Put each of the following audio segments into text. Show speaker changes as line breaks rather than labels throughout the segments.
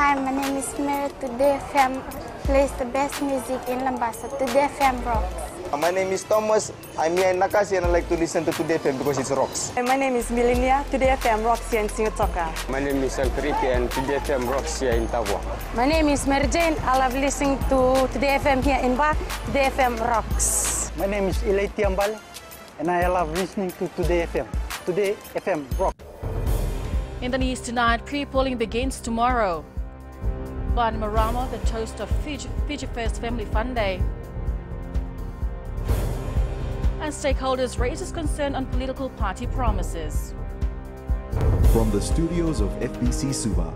Hi, my name is Mary. Today FM plays the best music in Lambasa. Today FM rocks.
My name is Thomas. I'm here in Nakasi and I like to listen to Today FM because it rocks.
My name is Milenia. Today FM rocks here in Singatoka.
My name is Alfriti and Today FM rocks here in Tabwa.
My name is Mary Jane. I love listening to Today FM here in Ba. Today FM rocks.
My name is Ilaiti Ambal and I love listening to Today FM. Today FM rocks.
In the news tonight, pre-polling begins tomorrow. Ban Marama, the toast of FijiFirst Family Fun Day. And stakeholders raises concern on political party promises.
From the studios of FBC Suba.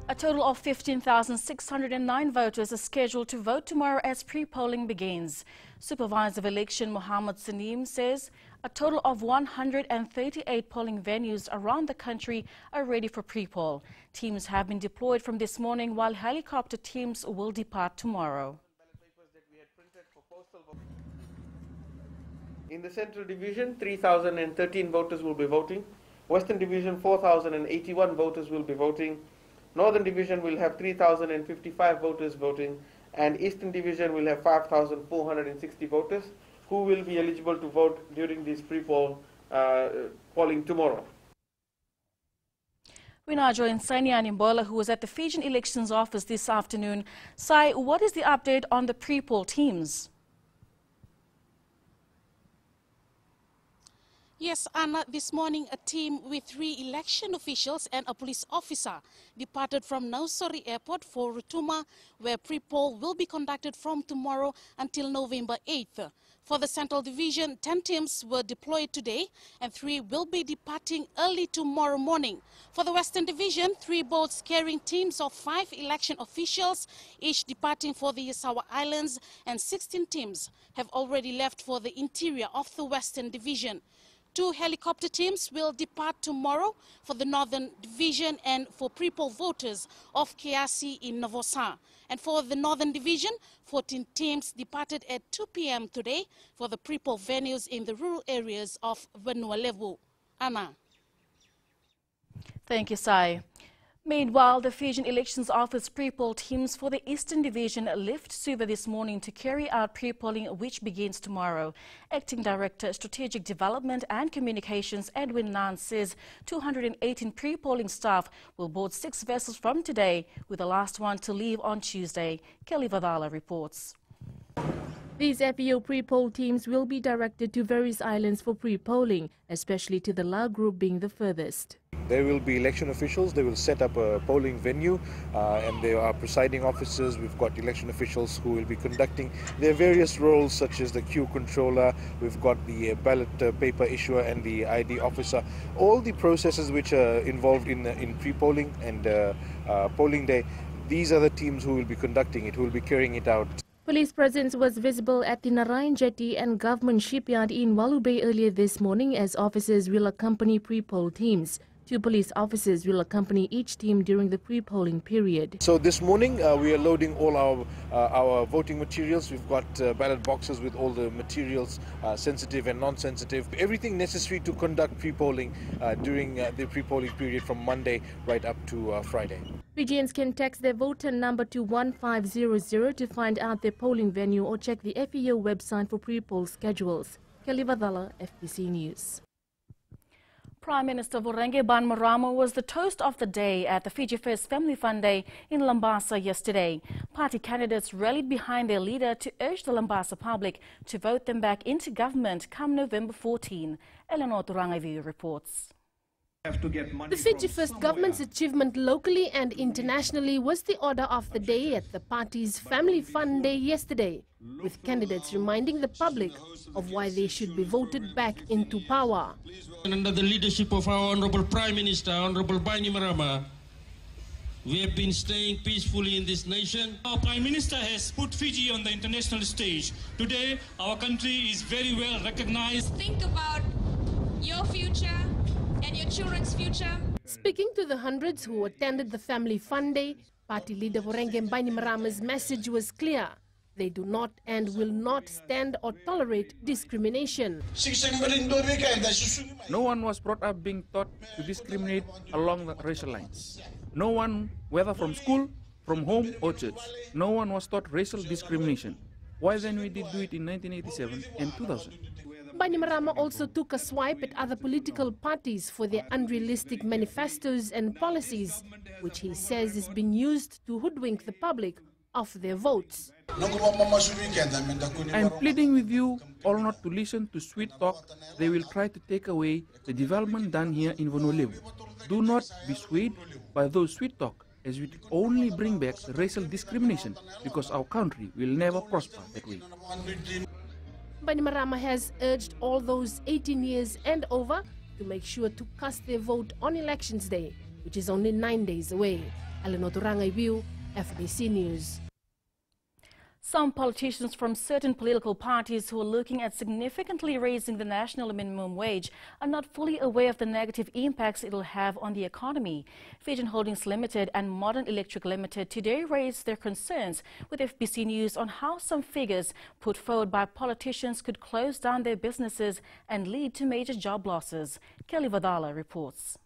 A total of 15,609 voters are scheduled to vote tomorrow as pre-polling begins. Supervisor of Election Mohammed Saneem says a total of 138 polling venues around the country are ready for pre-poll. Teams have been deployed from this morning while helicopter teams will depart tomorrow.
In the Central Division, 3,013 voters will be voting. Western Division, 4,081 voters will be voting. Northern Division will have 3,055 voters voting. And Eastern Division will have 5,460 voters who will be eligible to vote during this pre-poll polling tomorrow.
We now join Sainia Nimbola, who was at the Fijian Elections Office this afternoon. Sai, what is the update on the pre-poll teams?
Yes, Anna, this morning a team with 3 election officials and a police officer departed from Nausori Airport for Rutuma, where pre-poll will be conducted from tomorrow until November 8th. For the Central Division, 10 teams were deployed today and 3 will be departing early tomorrow morning. For the Western Division, 3 boats carrying teams of 5 election officials, each departing for the Yasawa Islands, and 16 teams have already left for the interior of the Western Division. 2 helicopter teams will depart tomorrow for the Northern Division and for pre-poll voters of Keasi in Novosa. And for the Northern Division, 14 teams departed at 2 p.m. today for the pre-poll venues in the rural areas of Vanuatu. Anna.
Thank you, Sai. Meanwhile, the Fijian Elections Office pre-poll teams for the Eastern Division left Suva this morning to carry out pre-polling, which begins tomorrow. Acting Director, Strategic Development and Communications Edwin Nance says 218 pre-polling staff will board 6 vessels from today, with the last one to leave on Tuesday. Kelly Vadala reports.
These FEO pre-poll teams will be directed to various islands for pre-polling, especially to the La Group being the furthest.
There will be election officials, they will set up a polling venue and there are presiding officers. We've got election officials who will be conducting their various roles such as the queue controller, we've got the ballot paper issuer and the ID officer. All the processes which are involved in pre-polling and polling day, these are the teams who will be conducting it, who will be carrying it out.
Police presence was visible at the Narayan Jetty and Government Shipyard in Walu Bay earlier this morning as officers will accompany pre-poll teams. 2 police officers will accompany each team during the pre-polling period.
So this morning we are loading all our voting materials. We've got ballot boxes with all the materials, sensitive and non-sensitive. Everything necessary to conduct pre-polling during the pre-polling period from Monday right up to Friday.
Fijians can text their voter number to 1500 to find out their polling venue or check the FEO website for pre-poll schedules. Kelly Vadala, FBC News.
Prime Minister Vorenge Bainimarama was the toast of the day at the FijiFirst Family Fun Day in Lambasa yesterday. Party candidates rallied behind their leader to urge the Lambasa public to vote them back into government come November 14. Eleanor Turangavi reports.
The FijiFirst government's achievement locally and internationally was the order of the day at the party's Family Fun Day yesterday, with candidates reminding the public of why they should be voted back into power.
Under the leadership of our Honorable Prime Minister, Honorable Bainimarama, we have been staying peacefully in this nation.
Our Prime Minister has put Fiji on the international stage. Today, our country is very well recognized.
Think about your future and your children's future.
Speaking to the hundreds who attended the Family Fun Day, Party leader Vorenge Bainimarama's message was clear. They do not and will not stand or tolerate discrimination.
No one was brought up being taught to discriminate along the racial lines. No one, whether from school, from home or church, no one was taught racial discrimination. Why then we did do it in 1987 and 2000?
Bainimarama also took a swipe at other political parties for their unrealistic manifestos and policies, which he says is being used to hoodwink the public of their votes.
I'm pleading with you all not to listen to sweet talk. They will try to take away the development done here in Vonolebo. Do not be swayed by those sweet talk, as it will only bring back the racial discrimination, because our country will never prosper that way.
Bainimarama has urged all those 18 years and over to make sure to cast their vote on Elections Day, which is only 9 days away. Eleanor Turangai View, FBC News.
Some politicians from certain political parties who are looking at significantly raising the national minimum wage are not fully aware of the negative impacts it will have on the economy. Fijian Holdings Limited and Modern Electric Limited today raised their concerns with FBC News on how some figures put forward by politicians could close down their businesses and lead to major job losses. Kelly Vadala reports.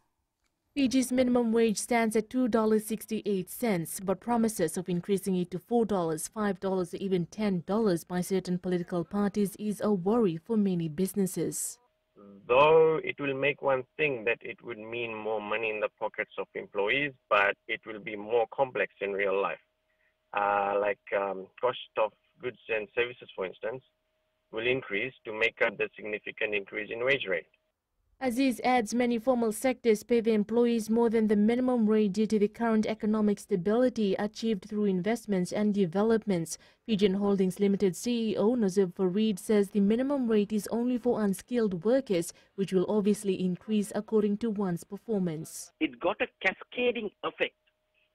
Fiji's minimum wage stands at $2.68, but promises of increasing it to $4, $5 or even $10 by certain political parties is a worry for many businesses.
Though it will make one think that it would mean more money in the pockets of employees, but it will be more complex in real life. Cost of goods and services, for instance, will increase to make up the significant increase in wage rate.
Aziz adds many formal sectors pay their employees more than the minimum rate due to the current economic stability achieved through investments and developments. Fijian Holdings Limited CEO Nazib Farid says the minimum rate is only for unskilled workers, which will obviously increase according to one's performance.
It got a cascading effect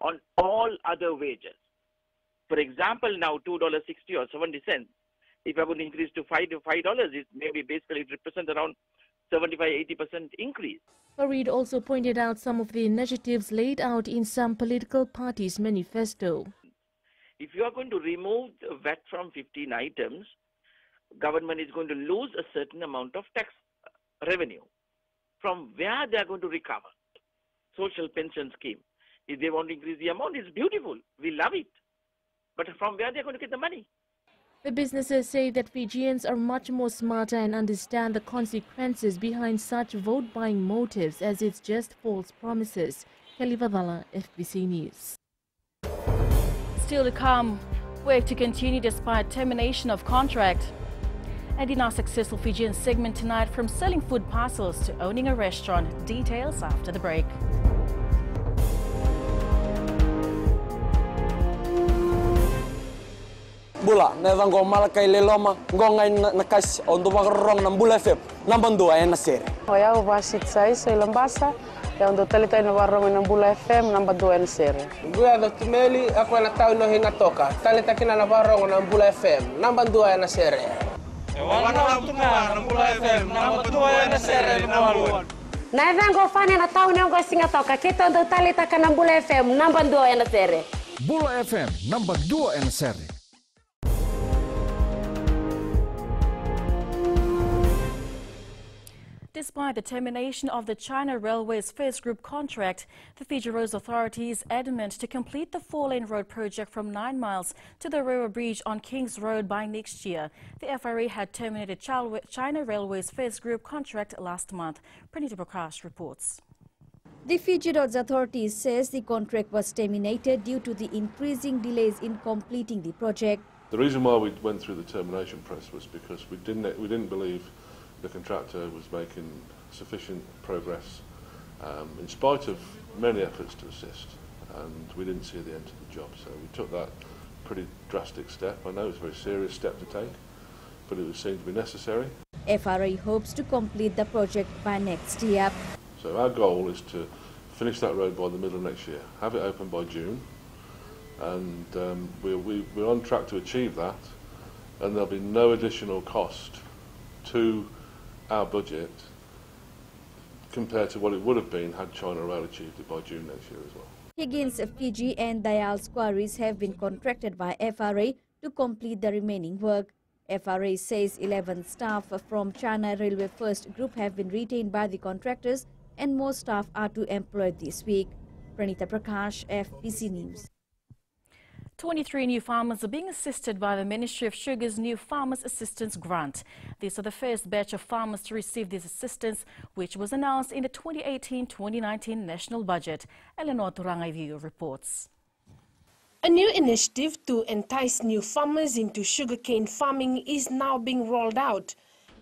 on all other wages. For example, now $2.60 or 70 cents. If I would increase to $5, it maybe basically it represents around 75–80% increase.
Farid also pointed out some of the initiatives laid out in some political parties' manifesto.
If you are going to remove the VAT from 15 items, government is going to lose a certain amount of tax revenue. From where they are going to recover? Social pension scheme. If they want to increase the amount, it's beautiful. We love it. But from where they are going to get the money?
The businesses say that Fijians are much more smarter and understand the consequences behind such vote-buying motives, as it's just false promises. Kelly Vadala, FBC News.
Still to come, work to continue despite termination of contract. And in our successful Fijian segment tonight, from selling food parcels to owning a restaurant. Details after the break.
Bula, neva ngomala kay leloma, ngongai nakas ondo magrong ng Bula FM, namban dua ay nasere.
Hoya ubasit sai lambasa, ya ondo talita ina warong ng Bula FM, namban dua ay nasere.
Guya do tumeli ako na tao no hingatoka, talita kina na warong ng Bula FM, namban dua ay nasere. Wana tunga ng Bula FM, namban dua ay nasere nawaluan.
Neva ngofanya na tao no singatoka, kita ondo talita ka ng Bula FM, namban dua ay nasere.
Bula FM, namban dua ay nasere.
Despite the termination of the China Railways First Group contract, the Fiji Roads Authority is adamant to complete the 4-lane road project from 9 miles to the railway bridge on Kings Road by next year. The FRA had terminated China Railways First Group contract last month. Pranita Prakash reports.
The Fiji Roads Authority says the contract was terminated due to the increasing delays in completing the project.
The reason why we went through the termination process was because we didn't believe the contractor was making sufficient progress in spite of many efforts to assist, and we didn't see the end to the job. So we took that pretty drastic step. I know it's a very serious step to take, but it was seen to be necessary.
FRA hopes to complete the project by next year.
So our goal is to finish that road by the middle of next year, have it open by June, and we're on track to achieve that, and there'll be no additional cost to our budget compared to what it would have been had China Rail achieved it by June next year as well.
Higgins, Fiji and Dial's quarries have been contracted by FRA to complete the remaining work. FRA says 11 staff from China Railway First Group have been retained by the contractors and more staff are to employ this week. Pranita Prakash, FBC News.
23 new farmers are being assisted by the Ministry of Sugar's new Farmers Assistance Grant. These are the first batch of farmers to receive this assistance, which was announced in the 2018-2019 National Budget. Eleanor Turangaiviu reports.
A new initiative to entice new farmers into sugarcane farming is now being rolled out.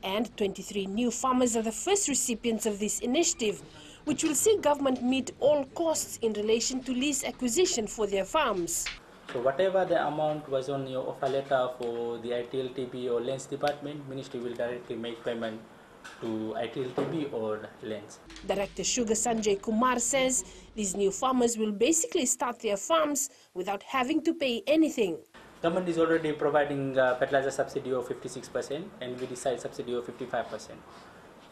And 23 new farmers are the first recipients of this initiative, which will see government meet all costs in relation to lease acquisition for their farms.
So whatever the amount was on your offer letter for the ITLTB or Lands Department, Ministry will directly make payment to ITLTB or Lands.
Director Sugar Sanjay Kumar says these new farmers will basically start their farms without having to pay anything.
Government is already providing fertilizer subsidy of 56% and weedicide subsidy of 55%.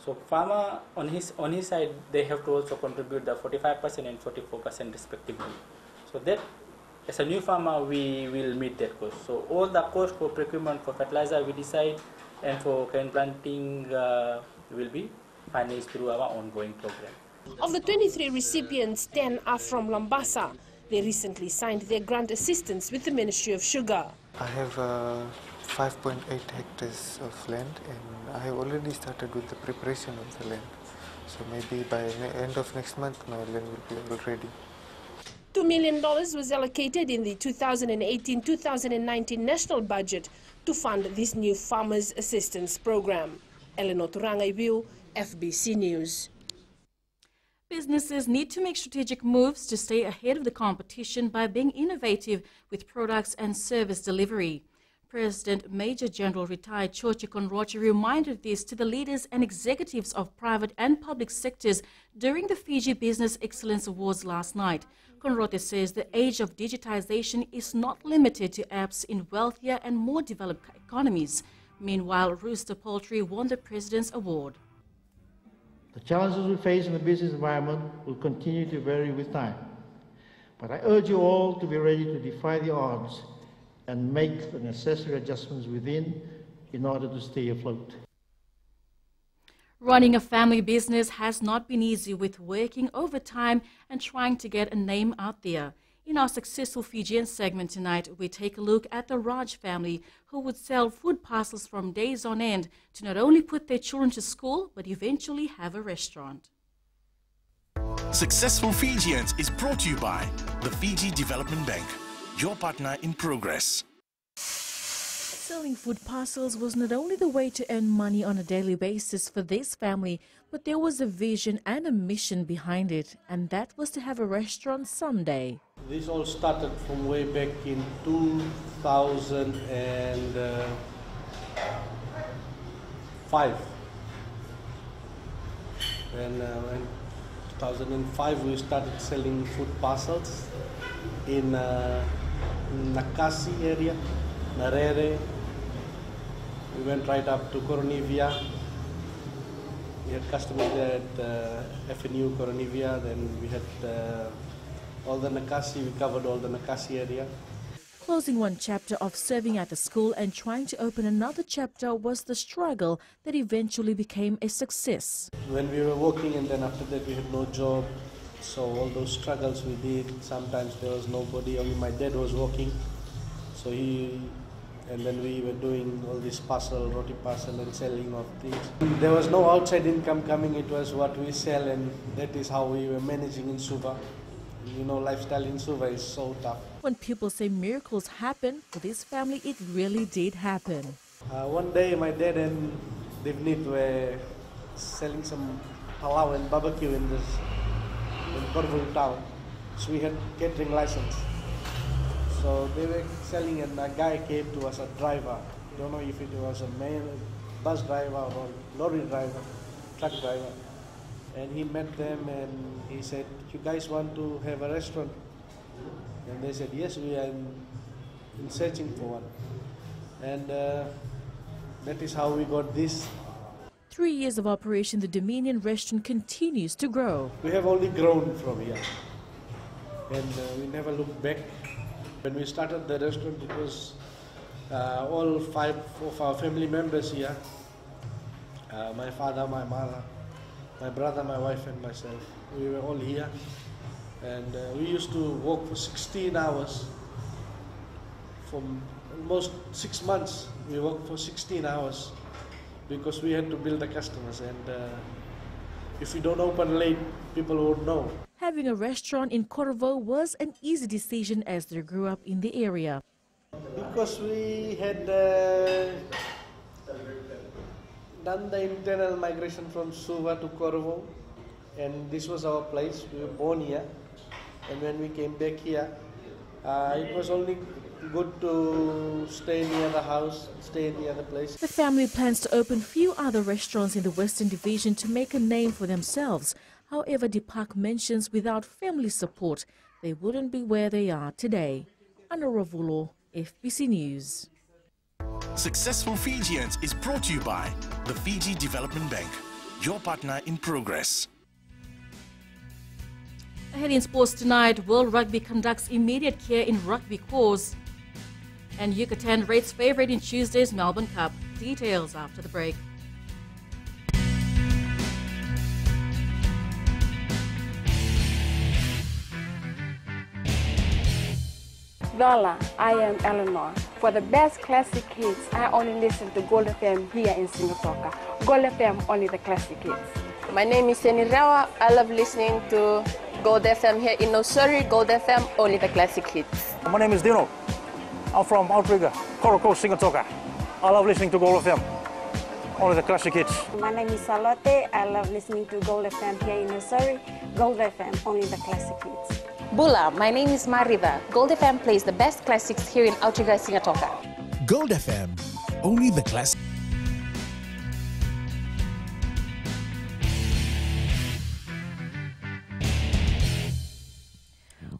So farmer on his side, they have to also contribute the 45% and 44% respectively. So that as a new farmer, we will meet that cost. So all the cost for procurement for fertilizer, weedicide, and for cane planting will be financed through our ongoing program.
Of the 23 recipients, 10 are from Lambasa. They recently signed their grant assistance with the Ministry of Sugar.
I have 5.8 hectares of land and I have already started with the preparation of the land. So maybe by the end of next month, my land will be ready.
$2 million was allocated in the 2018-2019 national budget to fund this new Farmers Assistance Program. Eleanor Turangaiviu, FBC News.
Businesses need to make strategic moves to stay ahead of the competition by being innovative with products and service delivery. President Major General retired Chochi Conrochi reminded this to the leaders and executives of private and public sectors during the Fiji Business Excellence Awards last night. Conrote says the age of digitization is not limited to apps in wealthier and more developed economies. Meanwhile, Rooster Poultry won the President's Award.
The challenges we face in the business environment will continue to vary with time. But I urge you all to be ready to defy the odds and make the necessary adjustments within in order to stay afloat.
Running a family business has not been easy, with working overtime and trying to get a name out there. In our Successful Fijian segment tonight, we take a look at the Raj family, who would sell food parcels from days on end to not only put their children to school, but eventually have a restaurant.
Successful Fijians is brought to you by the Fiji Development Bank, your partner in progress.
Selling food parcels was not only the way to earn money on a daily basis for this family, but there was a vision and a mission behind it, and that was to have a restaurant someday.
This all started from way back in 2005. And in 2005 we started selling food parcels in Nakasi area, Narere. We went right up to Coronivia. We had customers there at FNU Coronivia. Then we had all the Nakasi. We covered all the Nakasi area.
Closing one chapter of serving at the school and trying to open another chapter was the struggle that eventually became a success.
When we were working and then after that we had no job. So all those struggles we did, sometimes there was nobody, only my dad was working. So and then we were doing all this roti parcel and selling of things. There was no outside income coming, it was what we sell, and that is how we were managing in Suva. You know, lifestyle in Suva is so tough.
When people say miracles happen, for this family it really did happen.
One day my dad and Divnit were selling some palau and barbecue in Corvul town. So we had catering license. So they were selling and a guy came to us, a driver. Don't know if it was a bus driver or lorry driver, truck driver. And he met them and he said, "You guys want to have a restaurant?" And they said, "Yes, we are in searching for one." And that is how we got this.
3 years of operation, the Dominion restaurant continues to grow.
We have only grown from here. And we never looked back. When we started the restaurant, it was all 5 of our family members here, my father, my mother, my brother, my wife and myself, we were all here, and we used to work for 16 hours. For almost 6 months we worked for 16 hours because we had to bill the customers, and if we don't open late, people won't know.
Having a restaurant in Corvo was an easy decision as they grew up in the area.
Because we had done the internal migration from Suva to Corvo, and this was our place. We were born here, and when we came back here, it was only good to stay near the house, stay near the place.
The family plans to open few other restaurants in the Western Division to make a name for themselves. However, Deepak mentions without family support, they wouldn't be where they are today. Anna Ravulo, FBC News.
Successful Fijians is brought to you by the Fiji Development Bank, your partner in progress.
Ahead in sports tonight, World Rugby conducts immediate care in rugby course. And Yucatan rates favourite in Tuesday's Melbourne Cup. Details after the break.
Lola, I am Eleanor. For the best classic hits, I only listen to Gold FM here in Singapore. Gold FM, only the classic hits.
My name is Seni Rawa. I love listening to Gold FM here in Nosuri. Gold FM, only the classic hits.
My name is Dino. I'm from Outrigger, Coral Coast, Singatoka. I love listening to Gold FM, only the classic hits.
My name is Salote. I love listening to Gold FM here in Nosuri. Gold FM, only the classic hits.
Bula, my name is Marida. Gold FM plays the best classics here in Outrigger, Singatoka.
Gold FM, only the classic.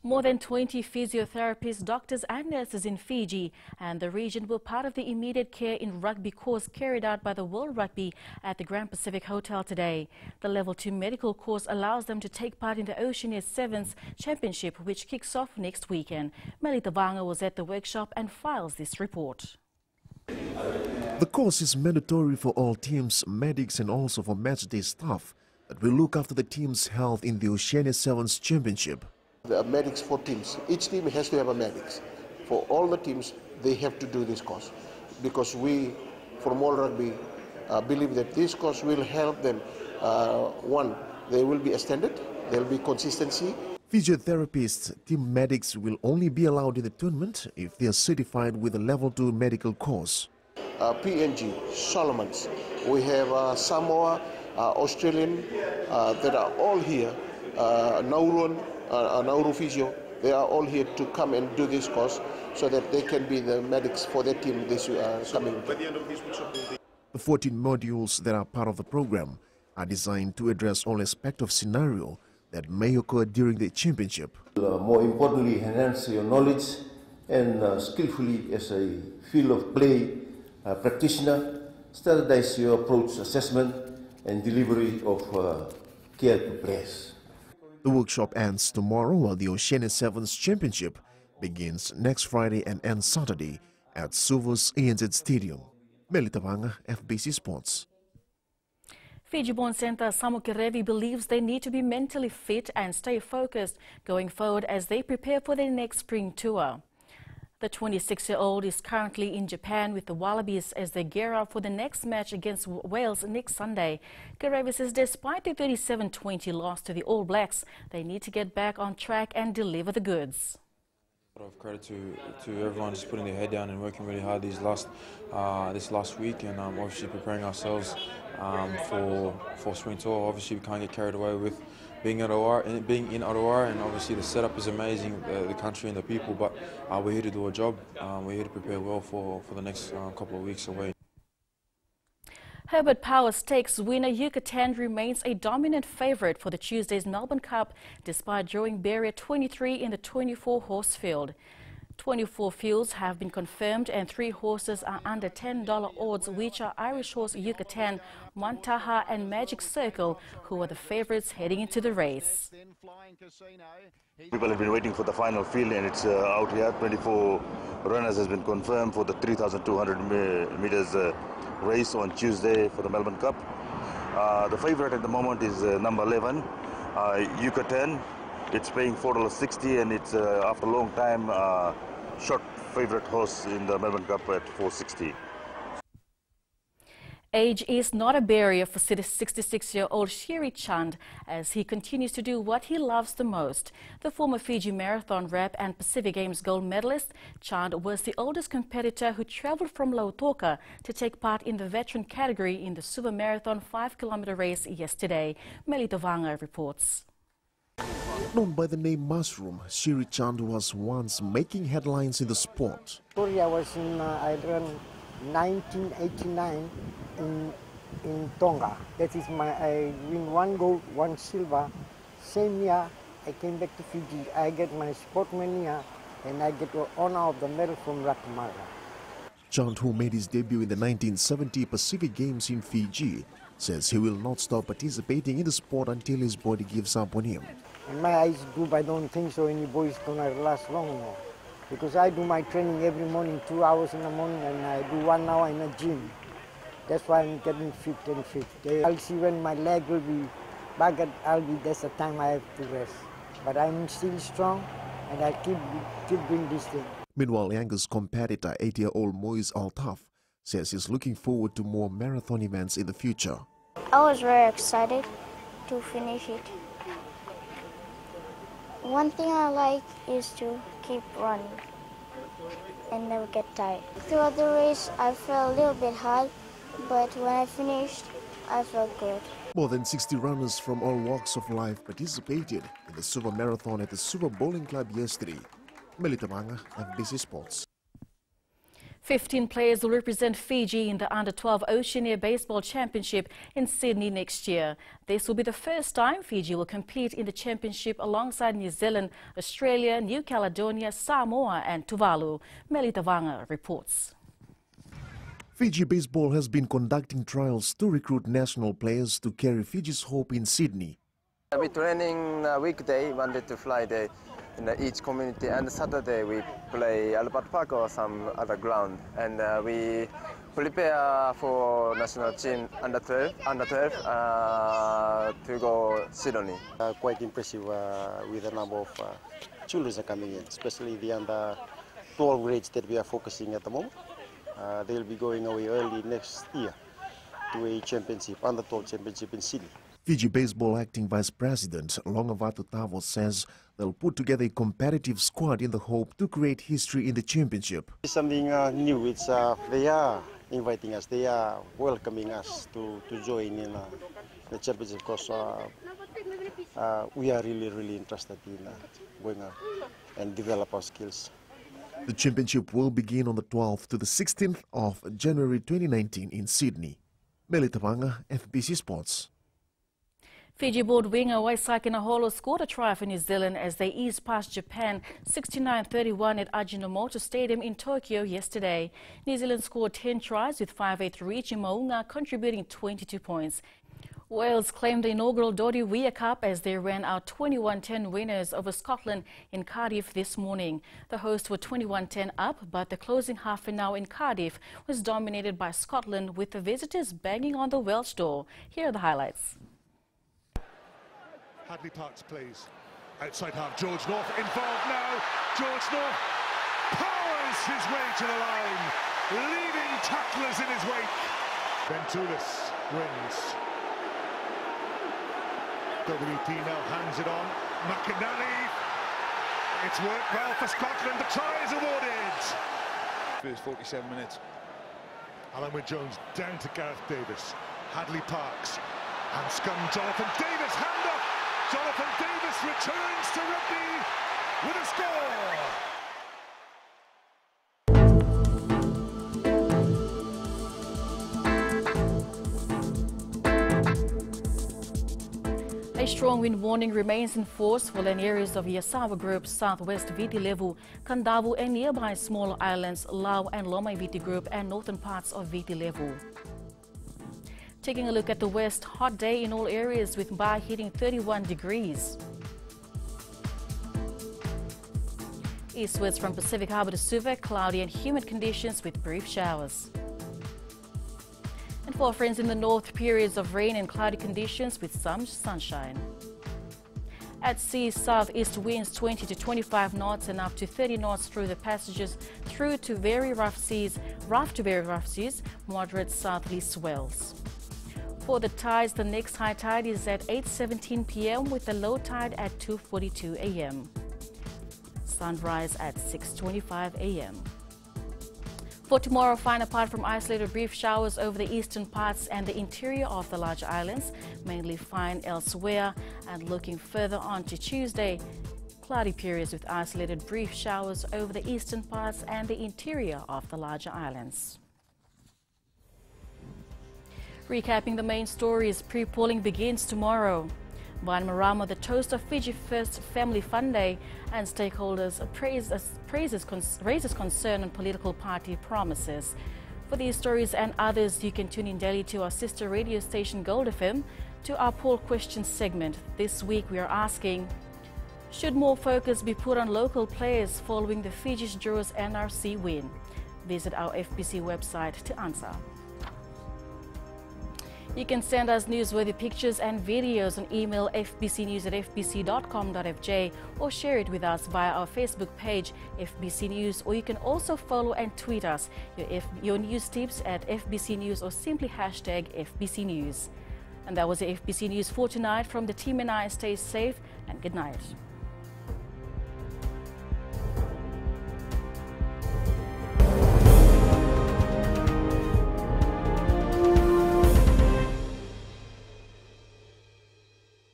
More than 20 physiotherapists, doctors and nurses in Fiji and the region were part of the immediate care in rugby course carried out by the World Rugby at the Grand Pacific Hotel today. The Level 2 medical course allows them to take part in the Oceania Sevens Championship, which kicks off next weekend. Melita Vanga was at the workshop and files this report.
The course is mandatory for all teams, medics and also for matchday staff that will look after the team's health in the Oceania Sevens Championship.
There are medics for teams. Each team has to have a medics. For all the teams, they have to do this course because we, from World Rugby, believe that this course will help them. One, they will be extended, there will be consistency.
Physiotherapists, team medics will only be allowed in the tournament if they are certified with a Level 2 medical course.
PNG, Solomons, we have Samoa, Australian, that are all here, Nauruan, Nauru Physio, they are all here to come and do this course so that they can be the medics for their team this coming.
The 14 modules that are part of the program are designed to address all aspects of scenario that may occur during the championship.
More importantly, enhance your knowledge and skillfully as a field of play practitioner, standardize your approach, assessment and delivery of care to players.
The workshop ends tomorrow while the Oceania Sevens Championship begins next Friday and ends Saturday at Suva's ANZ Stadium. Melita Vanga, FBC Sports.
Fiji-born centre Samu Kerevi believes they need to be mentally fit and stay focused going forward as they prepare for their next spring tour. The 26-year-old is currently in Japan with the Wallabies as they gear up for the next match against Wales next Sunday. Kerevi says despite the 37-20 loss to the All Blacks, they need to get back on track and deliver the goods.
A lot of credit to everyone just putting their head down and working really hard this last week, and obviously preparing ourselves for spring tour. Obviously, we can't get carried away with being in Aroa, and obviously the setup is amazing, the country and the people. But we're here to do a job. We're here to prepare well for the next couple of weeks away.
Herbert Power Stakes winner Yucatan remains a dominant favourite for the Tuesday's Melbourne Cup despite drawing barrier 23 in the 24-horse field. 24 fields have been confirmed and 3 horses are under $10 odds, which are Irish horse Yucatan, Montaha and Magic Circle, who are the favorites heading into the race.
People have been waiting for the final field, and it's out here. 24 runners has been confirmed for the 3,200 meters race on Tuesday for the Melbourne Cup. The favorite at the moment is number 11, Yucatan. It's paying $4.60, and it's after a long time short favorite horse in the Melbourne Cup at $4.60.
Age is not a barrier for 66-year-old Shiri Chand as he continues to do what he loves the most. The former Fiji Marathon rep and Pacific Games gold medalist, Chand was the oldest competitor who travelled from Lautoka to take part in the veteran category in the Super Marathon 5-kilometre race yesterday. Melita Vanga reports.
Known by the name Mushroom, Shiri Chand was once making headlines in the sport.
I was in Ireland 1989 in Tonga. That is I win 1 gold, 1 silver. Same year I came back to Fiji. I get my sportsman year and I get the honor of the medal from Rugby.
Chand, who made his debut in the 1970 Pacific Games in Fiji, says he will not stop participating in the sport until his body gives up on him.
In my eyes group, I don't think so any boys gonna last long more. Because I do my training every morning, 2 hours in the morning, and I do 1 hour in the gym. That's why I'm getting fit and fit. I'll see when my leg will be back, that's the time I have to rest. But I'm still strong, and I keep doing this thing.
Meanwhile, Yanga's competitor, 8-year-old Moise Altaf, says he's looking forward to more marathon events in the future.
I was very excited to finish it. One thing I like is to keep running and never get tired. Throughout the race, I felt a little bit hard, but when I finished, I felt good.
More than 60 runners from all walks of life participated in the Super Marathon at the Super Bowling Club yesterday. Melita Manga, FBC Sports.
15 players will represent Fiji in the Under-12 Oceania Baseball Championship in Sydney next year. This will be the first time Fiji will compete in the championship alongside New Zealand, Australia, New Caledonia, Samoa and Tuvalu. Melita Vanga reports.
Fiji Baseball has been conducting trials to recruit national players to carry Fiji's hope in Sydney.
We training weekday, Monday to Friday. In each community, and Saturday we play Albert Park or some other ground, and we prepare for national team under 12 to go Sydney.
Quite impressive with the number of children are coming in, especially the under 12 grades that we are focusing at the moment. They'll be going away early next year to a championship, under 12 championship in Sydney.
Fiji Baseball Acting Vice President Longavato Tavo says they'll put together a competitive squad in the hope to create history in the championship.
It's something new. It's they are inviting us, they are welcoming us to join in the championship because we are really interested in going and develop our skills.
The championship will begin on the 12th to the 16th of January 2019 in Sydney. Melita Vanga, FBC Sports.
Fiji board winger Waisake Naholo scored a try for New Zealand as they eased past Japan 69-31 at Ajinomoto Stadium in Tokyo yesterday. New Zealand scored 10 tries with 5/8 Riichi Mo'unga contributing 22 points. Wales claimed the inaugural Dodi Weir Cup as they ran out 21-10 winners over Scotland in Cardiff this morning. The hosts were 21-10 up, but the closing half an hour in Cardiff was dominated by Scotland with the visitors banging on the Welsh door. Here are the highlights.
Hadley Parks plays outside half. George North involved now. George North powers his way to the line, leaving tacklers in his wake. Ventulis wins. WP now hands it on. McInally. It's worked well for Scotland. The try is awarded. First 47 minutes. Alan Wynne-Jones down to Gareth Davis. Hadley Parks. And scum Jonathan Davis, hand up! Jonathan Davis returns to Rugby with a score!
A strong wind warning remains in force for land areas of Yasawa Group, Southwest Viti Levu, Kandavu and nearby smaller islands, Lau and Lomai Viti Group and northern parts of Viti Levu. Taking a look at the west, hot day in all areas with Ba hitting 31 degrees. Eastwards from Pacific Harbour to Suva, cloudy and humid conditions with brief showers. And for our friends in the north, periods of rain and cloudy conditions with some sunshine. At sea, southeast winds 20 to 25 knots and up to 30 knots through the passages through to very rough seas, moderate southerly swells. For the tides, the next high tide is at 8:17 p.m. with the low tide at 2:42 a.m. Sunrise at 6:25 a.m. For tomorrow, fine apart from isolated brief showers over the eastern parts and the interior of the larger islands, mainly fine elsewhere, and looking further on to Tuesday, cloudy periods with isolated brief showers over the eastern parts and the interior of the larger islands. Recapping the main stories, pre-polling begins tomorrow. Van Marama, the toast of FijiFirst Family Fun Day, and stakeholders raises concern on political party promises. For these stories and others, you can tune in daily to our sister radio station Gold FM to our poll question segment. This week we are asking, should more focus be put on local players following the Fiji's Jurors NRC win? Visit our FBC website to answer. You can send us newsworthy pictures and videos on email fbcnews@fbc.com.fj or share it with us via our Facebook page FBC News, or you can also follow and tweet us your news tips at FBC News or simply hashtag FBC News. And that was the FBC News for tonight. From the team and I, stay safe and good night.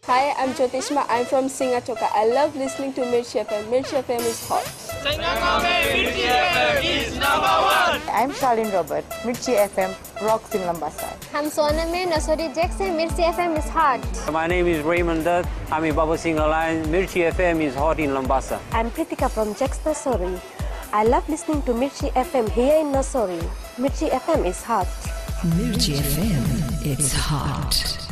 Hi, I'm Jyotishma. I'm from Singatoka. I love listening to Mirchi FM. Mirchi FM is hot.
Mirchi FM is #1.
I'm Charlene Robert. Mirchi FM rocks in Lambasa.
I'm Soname Nasori Jackson. Mirchi FM is hot.
My name is Raymond Dutt. I'm in Baba Singh Alliance. Mirchi FM is hot in Lambasa.
I'm Pritika from Jax Nasori. I love listening to Mirchi FM here in Nasori. Mirchi FM is hot.
Mirchi FM, it's hot.